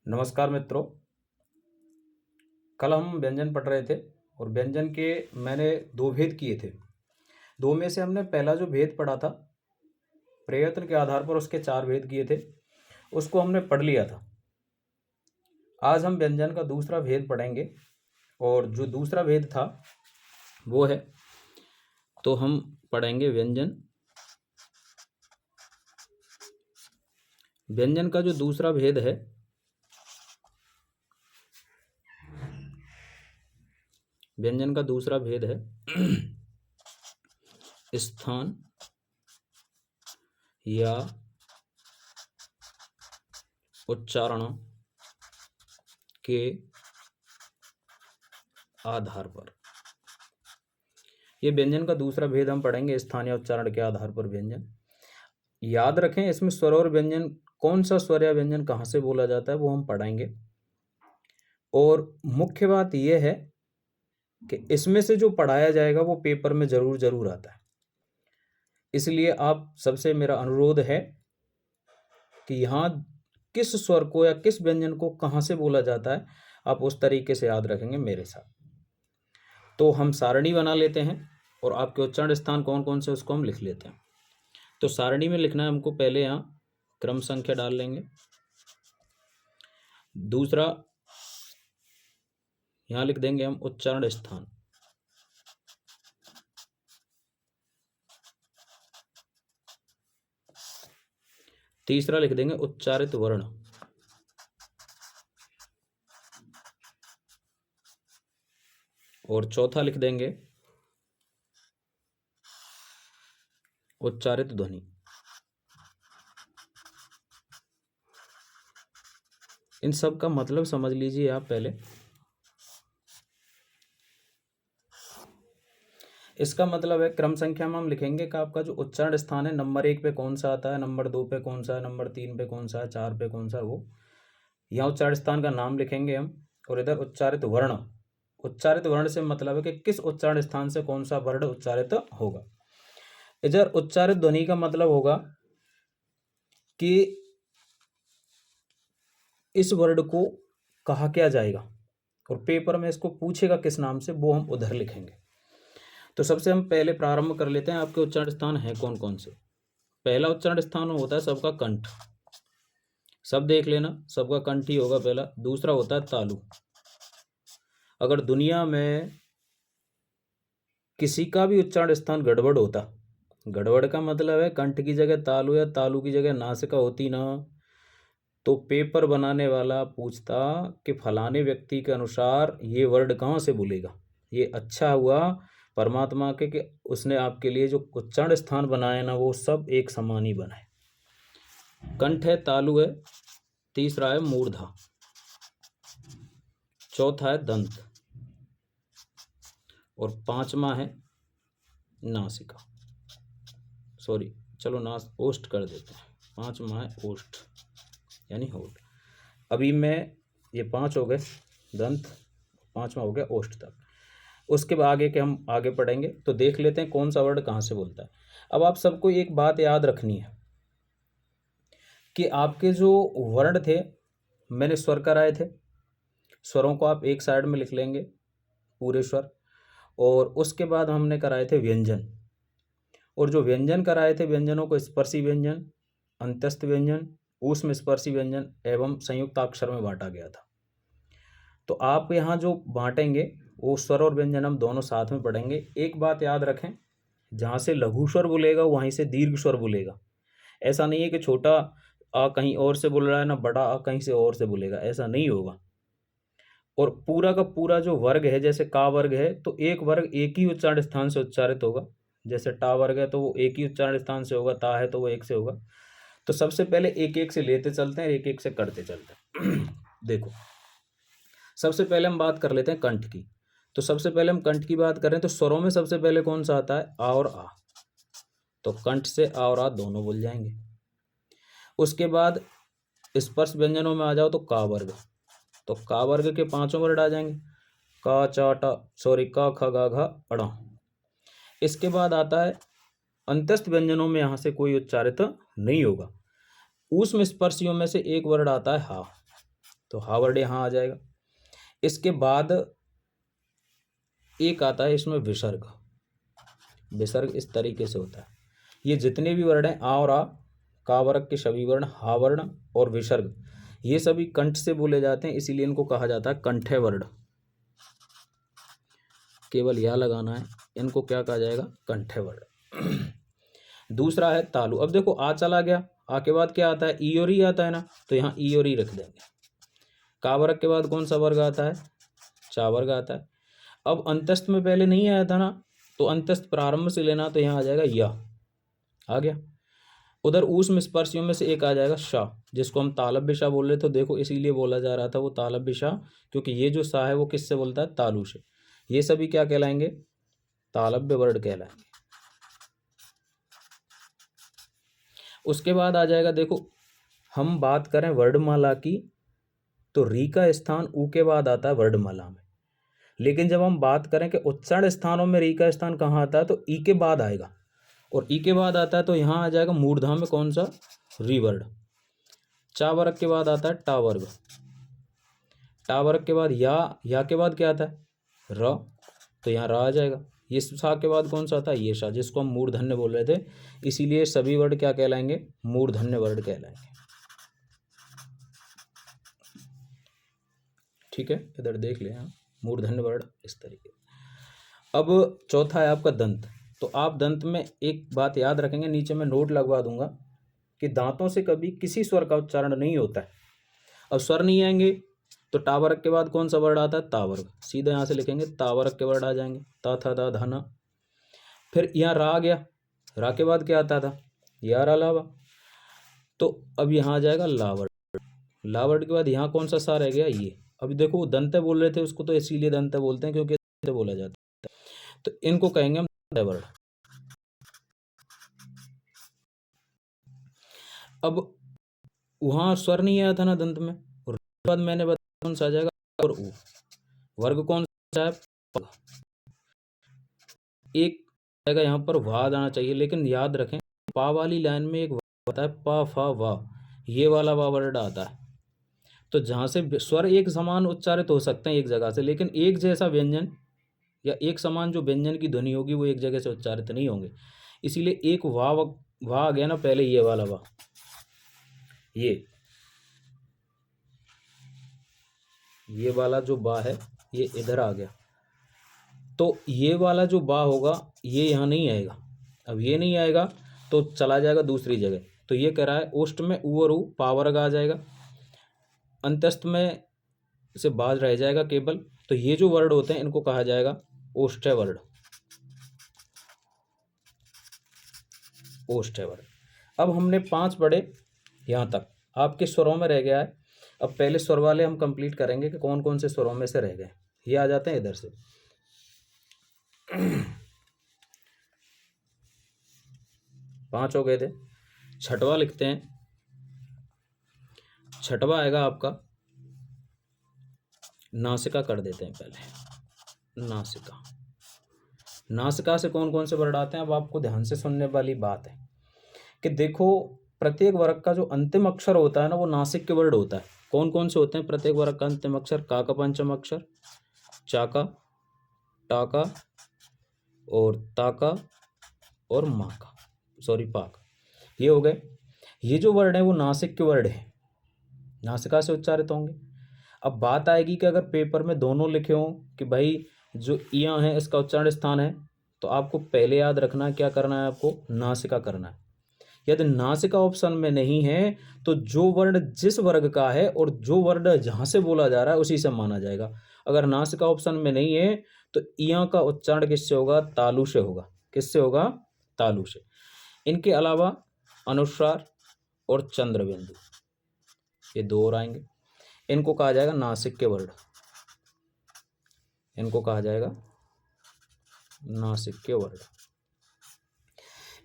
नमस्कार मित्रों। कल हम व्यंजन पढ़ रहे थे और व्यंजन के मैंने दो भेद किए थे। दो में से हमने पहला जो भेद पढ़ा था, प्रयत्न के आधार पर उसके 4 भेद किए थे, उसको हमने पढ़ लिया था। आज हम व्यंजन का दूसरा भेद पढ़ेंगे और जो दूसरा भेद था वो है, तो हम पढ़ेंगे व्यंजन। व्यंजन का जो दूसरा भेद है व्यंजन का दूसरा भेद है स्थान या उच्चारण के आधार पर। ये व्यंजन का दूसरा भेद हम पढ़ेंगे, स्थान या उच्चारण के आधार पर व्यंजन। याद रखें, इसमें स्वर और व्यंजन, कौन सा स्वर या व्यंजन कहाँ से बोला जाता है वो हम पढ़ाएंगे। और मुख्य बात यह है कि इसमें से जो पढ़ाया जाएगा वो पेपर में जरूर आता है। इसलिए आप सबसे मेरा अनुरोध है कि यहाँ किस स्वर को या किस व्यंजन को कहाँ से बोला जाता है, आप उस तरीके से याद रखेंगे मेरे साथ। तो हम सारणी बना लेते हैं और आपके उच्चारण स्थान कौन कौन से उसको हम लिख लेते हैं। तो सारणी में लिखना है हमको, पहले यहाँ क्रम संख्या डाल लेंगे। दूसरा यहाँ लिख देंगे हम उच्चारण स्थान। तीसरा लिख देंगे उच्चारित वर्ण। और चौथा लिख देंगे उच्चारित ध्वनि। इन सब का मतलब समझ लीजिए आप पहले। इसका मतलब है, क्रम संख्या में हम लिखेंगे कि आपका जो उच्चारण स्थान है, नंबर 1 पे कौन सा आता है, नंबर 2 पे कौन सा है, नंबर 3 पे कौन सा है, 4 पे कौन सा है वो। यहाँ उच्चारण स्थान का नाम लिखेंगे हम। और इधर उच्चारित वर्ण। उच्चारित वर्ण से मतलब है कि किस उच्चारण स्थान से कौन सा वर्ण उच्चारित होगा। इधर उच्चारित ध्वनि का मतलब होगा कि इस वर्ड को कहा क्या जाएगा और पेपर में इसको पूछेगा किस नाम से, वो हम उधर लिखेंगे। तो सबसे हम पहले प्रारंभ कर लेते हैं, आपके उच्चारण स्थान हैं कौन कौन से। पहला उच्चारण स्थान होता है सबका कंठ। सब देख लेना, सबका कंठ ही होगा पहला। दूसरा होता है तालु। अगर दुनिया में किसी का भी उच्चारण स्थान गड़बड़ होता, गड़बड़ का मतलब है कंठ की जगह तालु या तालु की जगह नासिका होती ना, तो पेपर बनाने वाला पूछता कि फलाने व्यक्ति के अनुसार ये वर्ड कहाँ से बोलेगा। ये अच्छा हुआ परमात्मा के कि उसने आपके लिए जो उच्चारण स्थान बनाए ना, वो सब एक समान ही बनाए। कंठ है, तालु है, तीसरा है मूर्धा, चौथा है दंत, और पांचवा है नासिका। सॉरी, चलो ओष्ठ कर देते हैं। पांचवा है ओष्ठ यानी होठ। अभी मैं ये 5 हो गए दंत, 5वां हो गया ओष्ठ तक। उसके बाद आगे के हम आगे पढ़ेंगे। तो देख लेते हैं कौन सा वर्ड कहाँ से बोलता है। अब आप सबको एक बात याद रखनी है कि आपके जो वर्ण थे, मैंने स्वर कराए थे। स्वरों को आप एक साइड में लिख लेंगे, पूरे स्वर। और उसके बाद हमने कराए थे व्यंजन। और जो व्यंजन कराए थे, व्यंजनों को स्पर्शी व्यंजन, अंत्यस्थ व्यंजन, ऊष्म स्पर्शी व्यंजन एवं संयुक्ताक्षर में बांटा गया था। तो आप यहाँ जो बांटेंगे वो स्वर और व्यंजन हम दोनों साथ में पढ़ेंगे। एक बात याद रखें, जहाँ से लघु स्वर बोलेगा वहीं से दीर्घ स्वर बोलेगा। ऐसा नहीं है कि छोटा आ कहीं और से बोल रहा है ना बड़ा आ कहीं से और से बोलेगा, ऐसा नहीं होगा। और पूरा का पूरा जो वर्ग है, जैसे का वर्ग है तो एक वर्ग एक ही उच्चारण स्थान से उच्चारित होगा। जैसे टा वर्ग है तो वो एक ही उच्चारण स्थान से होगा, ता है तो वो एक से होगा। तो सबसे पहले एक एक से लेते चलते हैं, एक एक से करते चलते हैं। देखो, सबसे पहले हम बात कर लेते हैं कंठ की। तो सबसे पहले हम कंठ की बात करें तो स्वरों में सबसे पहले कौन सा आता है, आ और आ। तो कंठ से आ और आ दोनों बोल जाएंगे। उसके बाद स्पर्श व्यंजनों में आ जाओ तो का वर्ग। तो का वर्ग के 5 वर्ड आ जाएंगे, का चा टा सॉरी का ख गा घा अड़ा। इसके बाद आता है अंतस्थ व्यंजनों में, यहाँ से कोई उच्चारित नहीं होगा। ऊष्म स्पर्शियों में से एक वर्ड आता है हा। तो हा वर्ड यहाँ आ जाएगा। इसके बाद एक आता है इसमें विसर्ग। विसर्ग इस तरीके से होता है, ये जितने भी वर्ण हैं आ और आ, का वर्ग के सभी वर्ण, हा वर्ण और विसर्ग, ये सभी कंठ से बोले जाते हैं, इसीलिए इनको कहा जाता है कंठे वर्ण। केवल यह लगाना है, इनको क्या कहा जाएगा, कंठे वर्ण। दूसरा है तालु। अब देखो आ चला गया, आ के बाद क्या आता है, ई और ई आता है ना, तो यहाँ ई और ई रख देंगे। का वर्ग के बाद कौन सा वर्ग आता है, चा वर्ग आता है। अब अंतस्थ में पहले नहीं आया था ना, तो अंतस्थ प्रारंभ से लेना, तो यहाँ आ जाएगा या, आ गया। उधर ऊष्म स्पर्शियों में से एक आ जाएगा शा, जिसको हम तालव्य शा बोल रहे थे। देखो इसीलिए बोला जा रहा था वो तालव्य शा, क्योंकि ये जो सा है वो किससे बोलता है, तालु से। ये सभी क्या कहलाएंगे, तालव्य वर्ण कहलाएंगे। उसके बाद आ जाएगा, देखो हम बात करें वर्णमाला की, तो री का स्थान ऊ के बाद आता है वर्णमाला में, लेकिन जब हम बात करें कि उच्चारण स्थानों में री का स्थान कहाँ आता है, तो ई के बाद आएगा, और ई के बाद आता है तो यहाँ आ जाएगा मूर्धा में कौन सा, री वर्ण। चा वर्ग के बाद आता है टा वर्ग, टा वर्ग के बाद या के बाद क्या आता है, र, तो यहाँ र आ जाएगा। ये सा के बाद कौन सा आता है, ये शा, जिसको हम मूर्धन्य बोल रहे थे, इसीलिए सभी वर्ण क्या कहलाएंगे, मूर्धन्य वर्ण कहलाएंगे। ठीक है, इधर देख लें आप, मूर्धन्य वर्ण इस तरीके। अब चौथा है आपका दंत। तो आप दंत में एक बात याद रखेंगे, नीचे मैं नोट लगवा दूंगा कि दांतों से कभी किसी स्वर का उच्चारण नहीं होता है। अब स्वर नहीं आएंगे तो टा वर्ग के बाद कौन सा वर्ड आता है, ता वर्ग, सीधे यहाँ से लिखेंगे ता वर्ग के वर्ड आ जाएंगे, ता था दा धा ना। फिर यहाँ रा आ गया, रा के बाद क्या आता था, या रा लावा, तो अब यहाँ आ जाएगा ला वर्ड। ला वर्ड के बाद यहाँ कौन सा सा रह गया, ये। अभी देखो दंत बोल रहे थे उसको, तो इसीलिए दंत बोलते हैं क्योंकि दंत बोला जाता है, तो इनको कहेंगे हम दंत वर्ड। अब वहाँ स्वर नहीं आया था ना दंत में, और बाद मैंने बताया कौन सा आ जाएगा, और ऊ। वर्ग कौन सा है, प। एक जाएगा यहाँ पर वाह आना चाहिए, लेकिन याद रखें पा वाली लाइन में एक होता है पा फा वाह, ये वाला वाह वर्ड आता है। तो जहाँ से स्वर एक समान उच्चारित हो सकते हैं एक जगह से, लेकिन एक जैसा व्यंजन या एक समान जो व्यंजन की ध्वनि होगी वो एक जगह से उच्चारित नहीं होंगे। इसीलिए एक वाह आ गया ना पहले, ये वाला वाह, ये वाला जो बा है ये इधर आ गया, तो ये वाला जो बा होगा ये यहाँ नहीं आएगा। अब ये नहीं आएगा तो चला जाएगा दूसरी जगह, तो ये कह रहा है ओष्ठ में ऊ और ऊ पावर्ग आ जाएगा, अंतस्थ में से बाज रह जाएगा केवल। तो ये जो वर्ड होते हैं इनको कहा जाएगा ओष्ठ्य वर्ण, ओष्ठ्य वर्ण। अब हमने 5 पढ़े, यहाँ तक आपके स्वरों में रह गया है। अब पहले स्वर वाले हम कंप्लीट करेंगे कि कौन कौन से स्वरों में से रह गए। ये आ जाते हैं इधर से। 5 हो गए थे। छठवा लिखते हैं। छठवा आएगा आपका नासिका कर देते हैं पहले, नासिका। नासिका से कौन कौन से वर्ड आते हैं, अब आपको ध्यान से सुनने वाली बात है कि देखो प्रत्येक वर्ग का जो अंतिम अक्षर होता है ना वो नासिक के वर्ड होता है। कौन कौन से होते हैं प्रत्येक वर्ग का अंतिम अक्षर, का पंचम अक्षर, चाका, टाका और ताका और माका, सॉरी पाका, ये हो गए। ये जो वर्ड है वो नासिक के वर्ड है, नासिका से उच्चारित होंगे। अब बात आएगी कि अगर पेपर में दोनों लिखे हों कि भाई जो इया है इसका उच्चारण स्थान है, तो आपको पहले याद रखना है क्या करना है, आपको नासिका करना है। यदि नासिका ऑप्शन में नहीं है तो जो वर्ड जिस वर्ग का है और जो वर्ड जहाँ से बोला जा रहा है उसी से माना जाएगा। अगर नासिका ऑप्शन में नहीं है तो इया का उच्चारण किससे होगा, तालु से होगा। किससे होगा, तालु से। इनके अलावा अनुस्वार और चंद्र बिंदु, ये 2 और आएंगे। इनको कहा जाएगा नासिक के वर्ड, इनको कहा जाएगा नासिक के वर्ड।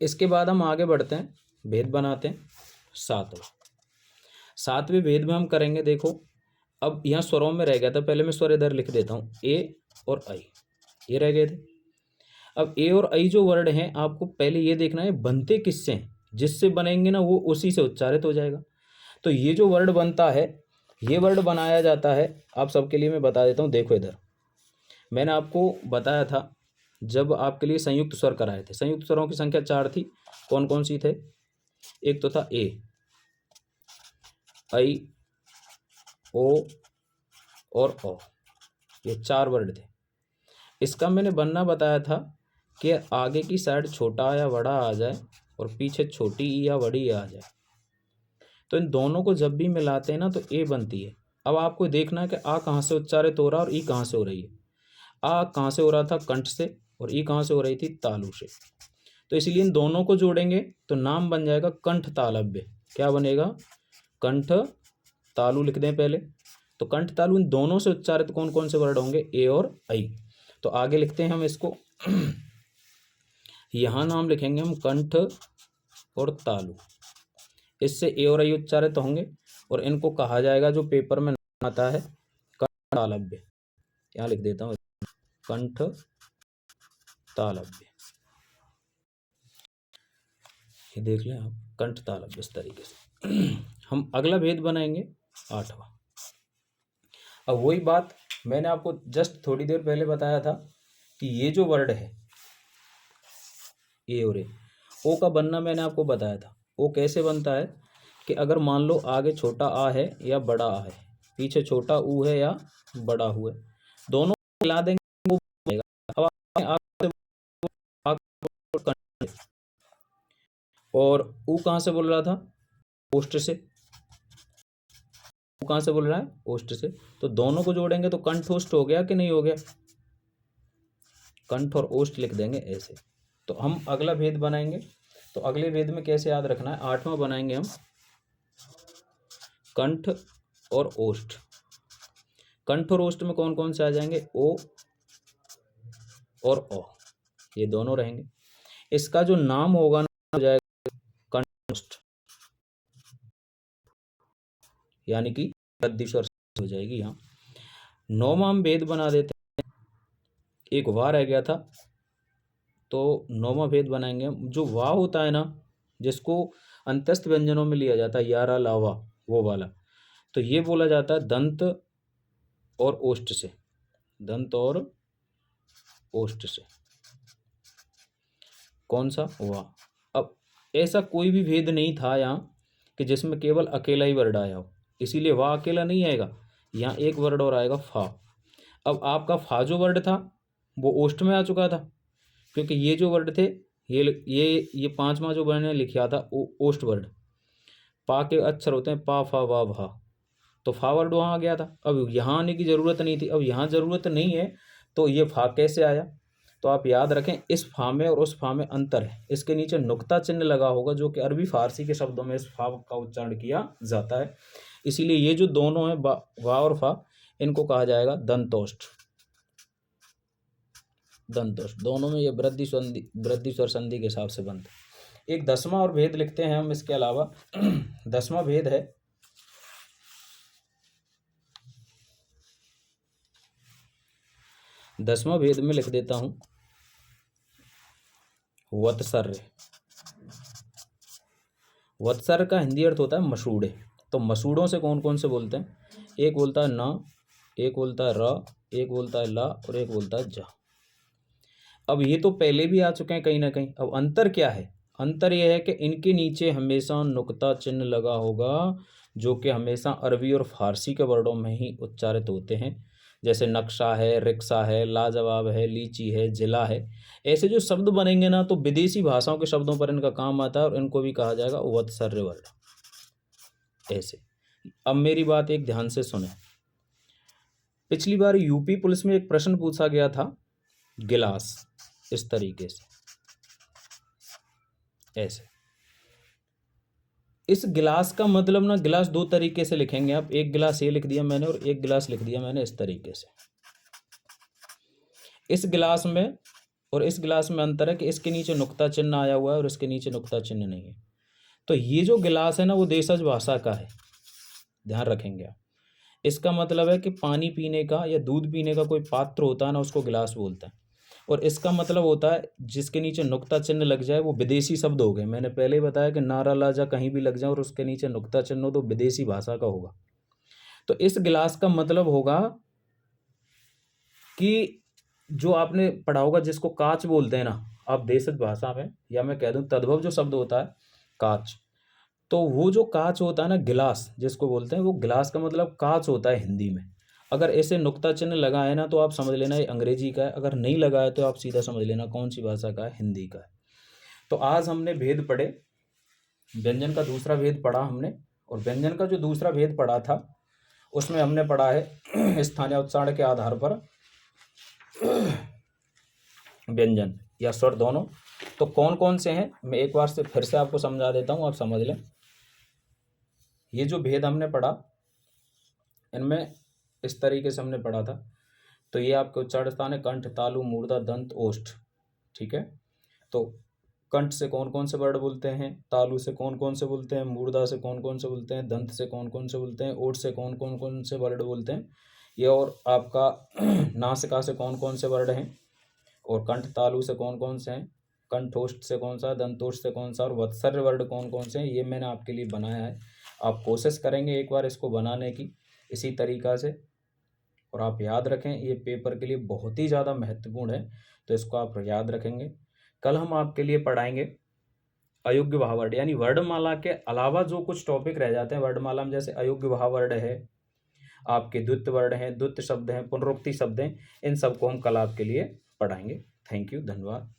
इसके बाद हम आगे बढ़ते हैं, भेद बनाते हैं। 7वें भेद में हम करेंगे, देखो अब यहाँ स्वरों में रह गया था, पहले मैं स्वर इधर लिख देता हूँ, ए और आई, ये रह गए थे। अब ए और आई जो वर्ड हैं आपको पहले ये देखना है बनते किससे हैं, जिससे बनेंगे ना वो उसी से उच्चारित हो जाएगा। तो ये जो वर्ड बनता है ये वर्ड बनाया जाता है, आप सबके लिए मैं बता देता हूँ। देखो इधर मैंने आपको बताया था जब आपके लिए संयुक्त स्वर कराए थे, संयुक्त स्वरों की संख्या 4 थी। कौन कौन सी थे? एक तो था ए, आई, ओ और ओ, ये 4 वर्ड थे। इसका मैंने बनना बताया था कि आगे की साइड छोटा या बड़ा आ जाए और पीछे छोटी ई या बड़ी आ जाए। तो इन दोनों को जब भी मिलाते हैं ना तो ए बनती है। अब आपको देखना है कि आ कहाँ से उच्चारित हो रहा है और ई कहाँ से हो रही है। आ कहाँ से हो रहा था? कंठ से, और ई कहाँ से हो रही थी? तालु से। तो इसलिए इन दोनों को जोड़ेंगे तो नाम बन जाएगा कंठ तालव्य। क्या बनेगा? कंठ तालु लिख दें पहले। तो कंठ तालु इन दोनों से उच्चारित कौन कौन से वर्ड होंगे? ए और आई। तो आगे लिखते हैं हम इसको। यहाँ नाम लिखेंगे हम कंठ और तालु। इससे ए और आई उच्चारित होंगे और इनको कहा जाएगा, जो पेपर में आता है, कंठ तालव्य। यहाँ लिख देता हूँ, कंठ तालव्य। ये देख लें आप, कंठ तालव्य इस तरीके से। हम अगला भेद बनाएंगे 8वां। अब वही बात मैंने आपको जस्ट थोड़ी देर पहले बताया था कि ये जो वर्ड है ए और ए, ओ का बनना मैंने आपको बताया था। ओ कैसे बनता है कि अगर मान लो आगे छोटा आ है या बड़ा आ है, पीछे छोटा ऊ है या बड़ा ऊ है, दोनों मिला देंगे वो बनेगा। अब और ऊ कहाँ से बोल रहा था? ओष्ठ से। ऊ कहाँ से बोल रहा है? ओष्ठ से। तो दोनों को जोड़ेंगे तो कंठोष्ठ हो गया कि नहीं हो गया? कंठ और ओष्ठ लिख देंगे ऐसे। तो हम अगला भेद बनाएंगे। तो अगले भेद में कैसे याद रखना है? 8वां बनाएंगे हम, कंठ और ओष्ठ। कंठ और ओष्ठ में कौन कौन से आ जाएंगे? ओ और ओ, ये दोनों रहेंगे। इसका जो नाम होगा ना हो जाएगा कंठोष्ठ, यानी कि वृद्धि स्वर हो जाएगी। यहाँ 9वां हम भेद बना देते हैं। एक वाह रह गया था, तो 9वां भेद बनाएंगे हम। जो वाह होता है ना, जिसको अंतस्थ व्यंजनों में लिया जाता है, यारा लावा, वो वाला, तो ये बोला जाता है दंत और ओष्ठ से। दंत और ओष्ठ से। कौन सा? वाह। अब ऐसा कोई भी भेद नहीं था यहाँ कि जिसमें केवल अकेला ही वर्ड आया हो, इसीलिए वाह अकेला नहीं आएगा। यहाँ एक वर्ड और आएगा फा। अब आपका फा जो वर्ड था वो ओष्ठ में आ चुका था, क्योंकि ये जो वर्ड थे, ये 5वां जो मैंने लिखा था ओष्ठ वर्ड। पा के अक्षर होते हैं पा, फा, वा, भा, तो फा वर्ड वहाँ आ गया था। अब यहाँ आने की ज़रूरत नहीं थी। अब यहाँ ज़रूरत नहीं है तो ये फा कैसे आया? तो आप याद रखें, इस फा में और उस फा में अंतर है। इसके नीचे नुक्ता चिन्ह लगा होगा, जो कि अरबी फारसी के शब्दों में इस फा का उच्चारण किया जाता है। इसीलिए ये जो दोनों हैं, वा और फा, इनको कहा जाएगा दंतोष्ठ। दंतोष्ठ दोनों में ये वृद्धि स्वर संधि के हिसाब से बनते। एक 10वां और भेद लिखते हैं हम इसके अलावा। 10वां भेद है, दसवां भेद में लिख देता हूं वत्सर्य। वत्सर्य का हिंदी अर्थ होता है मसूड़े। तो मसूड़ों से कौन कौन से बोलते हैं? एक बोलता है न, एक बोलता है र, एक बोलता है ला और एक बोलता है जा। अब ये तो पहले भी आ चुके हैं कहीं ना कहीं। अब अंतर क्या है? अंतर यह है कि इनके नीचे हमेशा नुक्ता चिन्ह लगा होगा, जो कि हमेशा अरबी और फारसी के वर्डों में ही उच्चारित होते हैं। जैसे नक्शा है, रिक्शा है, लाजवाब है, लीची है, जिला है। ऐसे जो शब्द बनेंगे ना, तो विदेशी भाषाओं के शब्दों पर इनका काम आता है और इनको भी कहा जाएगा वत्सर्य वर्ड। ऐसे। अब मेरी बात एक ध्यान से सुने। पिछली बार यूपी पुलिस में एक प्रश्न पूछा गया था, गिलास, इस तरीके से, ऐसे। इस गिलास का मतलब ना, गिलास दो तरीके से लिखेंगे आप। एक गिलास ये लिख दिया मैंने और एक गिलास लिख दिया मैंने इस तरीके से। इस गिलास में और इस गिलास में अंतर है कि इसके नीचे नुक्ता चिन्ह आया हुआ है और इसके नीचे नुक्ता चिन्ह नहीं है। तो ये जो गिलास है ना, वो देशज भाषा का है, ध्यान रखेंगे आप। इसका मतलब है कि पानी पीने का या दूध पीने का कोई पात्र होता है ना, उसको गिलास बोलता है। और इसका मतलब होता है जिसके नीचे नुक्ता चिन्ह लग जाए वो विदेशी शब्द हो गए। मैंने पहले ही बताया कि नारा लाजा कहीं भी लग जाए और उसके नीचे नुक्ता चिन्ह हो तो विदेशी भाषा का होगा। तो इस गिलास का मतलब होगा कि जो आपने पढ़ा होगा जिसको कांच बोलते हैं ना आप देशज भाषा में, या मैं कह दूं तद्भव जो शब्द होता है कांच, तो वो जो कांच होता है ना गिलास जिसको बोलते हैं, वो गिलास का मतलब कांच होता है हिंदी में। अगर ऐसे नुक्ता चिन्ह लगा है ना तो आप समझ लेना ये अंग्रेजी का है, अगर नहीं लगा है तो आप सीधा समझ लेना कौन सी भाषा का है, हिंदी का है। तो आज हमने भेद पढ़े, व्यंजन का दूसरा भेद पढ़ा हमने, और व्यंजन का जो दूसरा भेद पढ़ा था उसमें हमने पढ़ा है स्थानीय उच्चारण के आधार पर व्यंजन या स्वर दोनों। तो कौन कौन से हैं मैं एक बार से फिर से आपको समझा देता हूँ, आप समझ लें। ये जो भेद हमने पढ़ा इनमें इस तरीके से हमने पढ़ा था। तो ये आपके उच्चारण स्थान है कंठ, तालु, मूर्धा, दंत, ओष्ठ। ठीक है, तो कंठ से कौन कौन से वर्ड बोलते हैं, तालु से कौन कौन से बोलते हैं, मूर्धा से कौन कौन से बोलते हैं, दंत से कौन कौन से बोलते हैं, ओठ से कौन कौन से वर्ड बोलते हैं ये, और आपका नासिका से कौन कौन से वर्ड हैं, और कंठ तालु से कौन कौन से हैं, कंठोष्ठ से कौन सा, दंतोष्ठ से कौन सा, और वत्सर्य वर्ड कौन कौन से हैं, ये मैंने आपके लिए बनाया है। आप कोशिश करेंगे एक बार इसको बनाने की इसी तरीक़ा से, और आप याद रखें ये पेपर के लिए बहुत ही ज़्यादा महत्वपूर्ण है, तो इसको आप याद रखेंगे। कल हम आपके लिए पढ़ाएंगे अयोग्य भाववर्ड, यानी वर्णमाला के अलावा जो कुछ टॉपिक रह जाते हैं वर्णमाला में, जैसे अयोग्य भाववर्ड है, आपके द्वित्व वर्ड हैं, द्वित्व शब्द हैं, पुनरुक्ति शब्द हैं, इन सबको हम कल आपके लिए पढ़ाएंगे। थैंक यू, धन्यवाद।